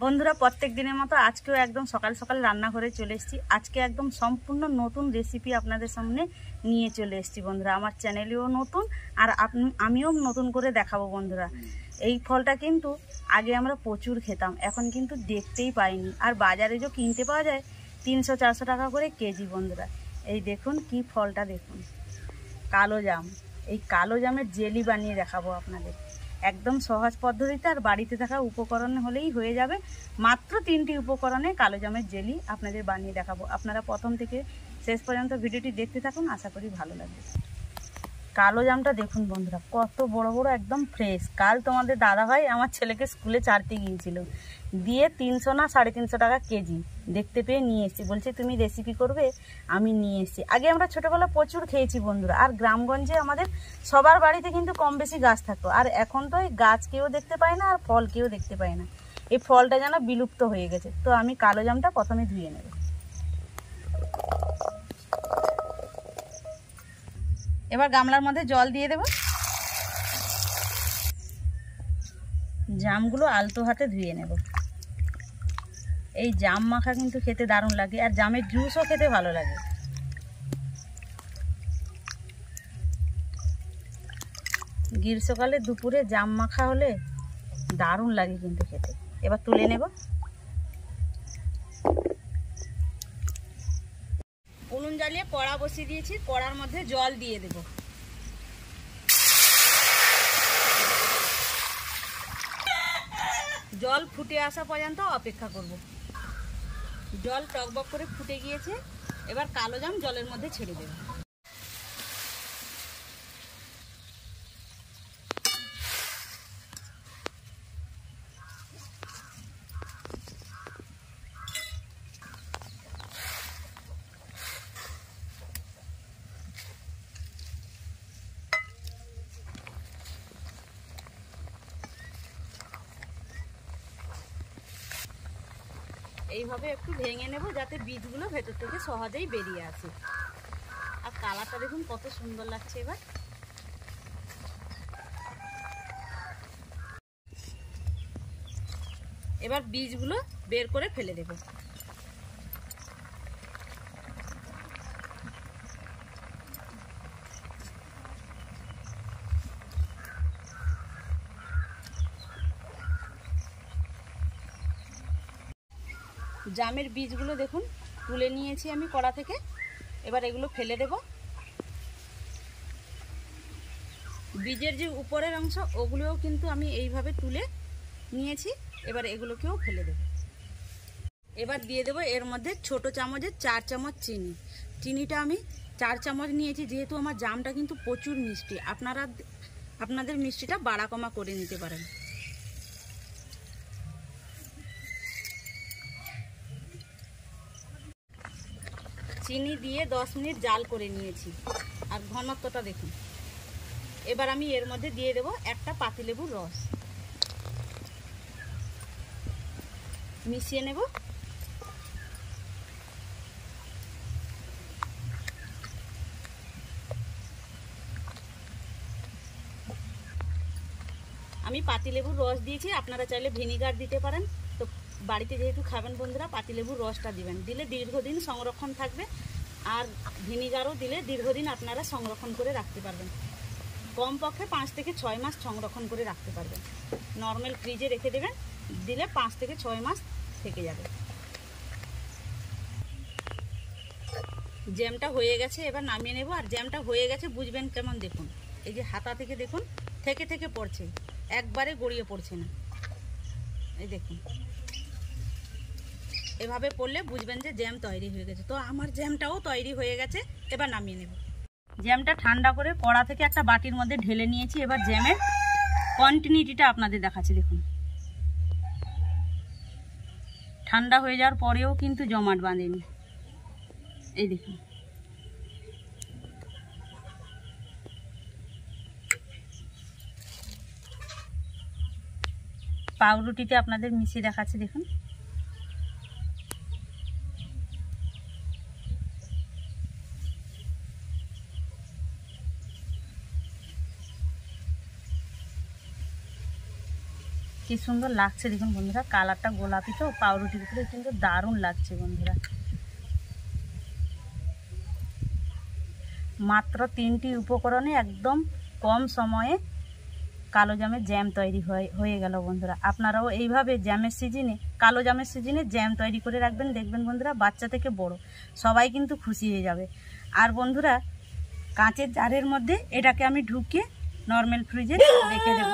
বন্ধুরা প্রত্যেক দিনের মতো আজকেও একদম সকাল সকাল রান্না করে চলে এসেছি। আজকে একদম সম্পূর্ণ নতুন রেসিপি আপনাদের সামনে নিয়ে চলে এসেছি বন্ধুরা। আমার চ্যানেলেও নতুন আর আমিও নতুন করে দেখাবো বন্ধুরা। এই ফলটা কিন্তু আগে আমরা প্রচুর খেতাম, এখন কিন্তু দেখতেই পাইনি। আর বাজারে যে কিনতে পাওয়া যায় 300-400 টাকা করে কেজি বন্ধুরা। এই দেখুন কি ফলটা দেখুন, কালো জাম। এই কালো জামের জেলি বানিয়ে দেখাবো আপনাদের একদম সহজ পদ্ধতিতে, আর বাড়িতে থাকা উপকরণ হলেই হয়ে যাবে। মাত্র 3টি উপকরণে কালো জামের জেলি আপনাদের বানিয়ে দেখাবো। আপনারা প্রথম থেকে শেষ পর্যন্ত ভিডিওটি দেখতে থাকুন, আশা করি ভালো লাগবে। কালো জামটা দেখুন বন্ধুরা, কত বড় বড়, একদম ফ্রেশ। কাল তোমাদের দাদাভাই আমার ছেলেকে স্কুলে ছাড়তে গিয়েছিল, দিয়ে 300 না 350 টাকা কেজি দেখতে পেয়ে নিয়ে এসেছি। বলছে তুমি রেসিপি করবে, আমি নিয়ে এসেছি। আগে আমরা ছোটোবেলা প্রচুর খেয়েছি বন্ধুরা, আর গ্রামগঞ্জে আমাদের সবার বাড়িতে কিন্তু কম বেশি গাছ থাকতো। আর এখন তো এই গাছ কেউ দেখতে পায় না, আর ফল কেউ দেখতে পায় না। এই ফলটা যেন বিলুপ্ত হয়ে গেছে। তো আমি কালো জামটা প্রথমে ধুয়ে নেব। এবার গামলার মধ্যে জল দিয়ে দেব। জামগুলো আলতো হাতে ধুয়ে নেব। এই জাম মাখা কিন্তু খেতে দারুণ লাগে, আর জামের জুসও খেতে ভালো লাগে। গ্রীষ্মকালে দুপুরে জাম মাখা হলে দারুণ লাগে কিন্তু খেতে। এবার তুলে নেব। উনুন জ্বালিয়ে কড়া বসিয়ে দিয়েছি, কড়ার মধ্যে জল দিয়ে দেব। জল ফুটে আসা পর্যন্ত অপেক্ষা করব। জল টকবক করে ফুটে গিয়েছে, এবার কালো জাম জলের মধ্যে ছেড়ে দেব। এইভাবে একটু ভেঙে নেব, যাতে বীজগুলো ভেতর থেকে সহজেই বেরিয়ে আসে। আর কালারটা দেখুন কত সুন্দর লাগছে। এবার বীজগুলো বের করে ফেলে দেব। জামের বীজগুলো দেখুন তুলে নিয়েছি আমি কড়া থেকে। এবার এগুলো ফেলে দেব। বীজের যে উপরের অংশ ওগুলোও কিন্তু আমি এইভাবে তুলে নিয়েছি। এবার এগুলোকেও ফেলে দেব। এবার দিয়ে দেব এর মধ্যে ছোট চামচের 4 চামচ চিনি। চিনিটা আমি 4 চামচ নিয়েছি, যেহেতু আমার জামটা কিন্তু প্রচুর মিষ্টি। আপনাদের মিষ্টিটা বাড়া কমা করে নিতে পারেন। চিনি দিয়ে 10 মিনিট জাল করে নিয়েছি, আর ঘনত্বটা দেখুন। এবার আমি এর মধ্যে দিয়ে দেব একটা পাতিলেবুর রস, মিশিয়ে নেব। আমি পাতিলেবুর রস দিয়েছি, আপনারা চাইলে ভিনিগার দিতে পারেন। তো বাড়িতে যেহেতু খাবেন বন্ধুরা, পাতিলেবুর রসটা দিবেন, দিলে দীর্ঘদিন সংরক্ষণ থাকবে। আর ভিনিগারও দিলে দীর্ঘদিন আপনারা সংরক্ষণ করে রাখতে পারবেন। কমপক্ষে 5 থেকে 6 মাস সংরক্ষণ করে রাখতে পারবেন। নর্মাল ফ্রিজে রেখে দেবেন, দিলে 5 থেকে 6 মাস থেকে যাবে। জ্যামটা হয়ে গেছে, এবার নামিয়ে নেব। আর জ্যামটা হয়ে গেছে বুঝবেন কেমন, দেখুন এই যে হাতা থেকে দেখুন থেকে থেকে পড়ছে, একবারে গড়িয়ে পড়ছে না। এই দেখুন, এভাবে পড়লে বুঝবেন যে জ্যাম তৈরি হয়ে গেছে। তো আমার জ্যামটাও তৈরি হয়ে গেছে, এবার নামিয়ে নেব। জ্যামটা ঠান্ডা করে কড়া থেকে একটা বাটির মধ্যে ঢেলে নিয়েছি। এবার জ্যামের কন্টিনিউটিটা আপনাদের দেখাচ্ছি দেখুন। ঠান্ডা হয়ে যাওয়ার পরেও কিন্তু জমাট বাঁধেনি। এই দেখুন, পাউরুটিতে আপনাদের মিশিয়ে দেখাচ্ছি দেখুন। কি সুন্দর লাগছে দেখুন বন্ধুরা, কালারটা গোলাপি তো পাউরুটির উপরে কিন্তু দারুণ লাগছে বন্ধুরা। মাত্র 3টি উপকরণে একদম কম সময়ে কালো জামের জ্যাম তৈরি হয়ে গেল বন্ধুরা। আপনারাও এইভাবে জ্যামের সিজনে, কালো জামের সিজনে জ্যাম তৈরি করে রাখবেন, দেখবেন বন্ধুরা বাচ্চা থেকে বড় সবাই কিন্তু খুশি হয়ে যাবে। আর বন্ধুরা কাঁচের জারের মধ্যে এটাকে আমি ঢুকিয়ে নর্মাল ফ্রিজে রেখে দেবো।